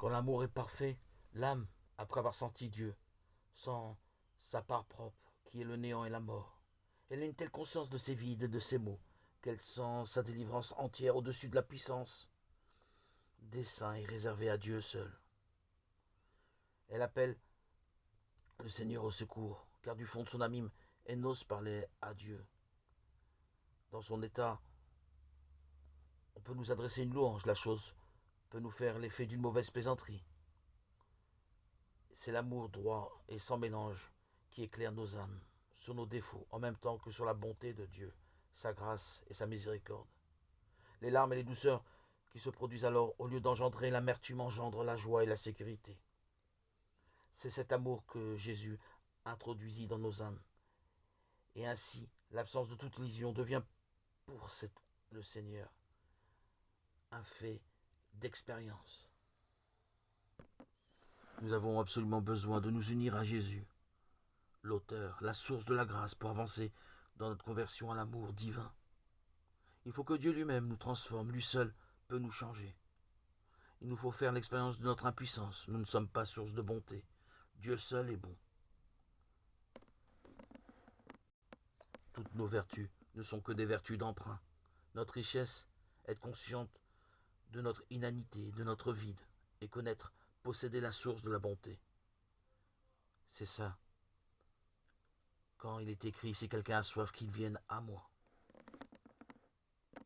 Quand l'amour est parfait, l'âme, après avoir senti Dieu, sent sa part propre, qui est le néant et la mort. Elle a une telle conscience de ses vides et de ses maux, qu'elle sent sa délivrance entière au-dessus de la puissance des saints et réservée à Dieu seul. Elle appelle le Seigneur au secours, car du fond de son âme, elle n'ose parler à Dieu. Dans son état, on peut nous adresser une louange, la chose peut nous faire l'effet d'une mauvaise plaisanterie. C'est l'amour droit et sans mélange qui éclaire nos âmes sur nos défauts, en même temps que sur la bonté de Dieu, sa grâce et sa miséricorde. Les larmes et les douceurs qui se produisent alors, au lieu d'engendrer l'amertume, engendrent la joie et la sécurité. C'est cet amour que Jésus introduisit dans nos âmes. Et ainsi, l'absence de toute lésion devient pour le Seigneur un fait d'expérience. Nous avons absolument besoin de nous unir à Jésus, l'auteur, la source de la grâce, pour avancer dans notre conversion à l'amour divin. Il faut que Dieu lui-même nous transforme, lui seul peut nous changer. Il nous faut faire l'expérience de notre impuissance. Nous ne sommes pas source de bonté. Dieu seul est bon. Toutes nos vertus ne sont que des vertus d'emprunt. Notre richesse est être consciente de notre inanité, de notre vide, et connaître, posséder la source de la bonté. C'est ça. Quand il est écrit, si quelqu'un a soif, qu'il vienne à moi.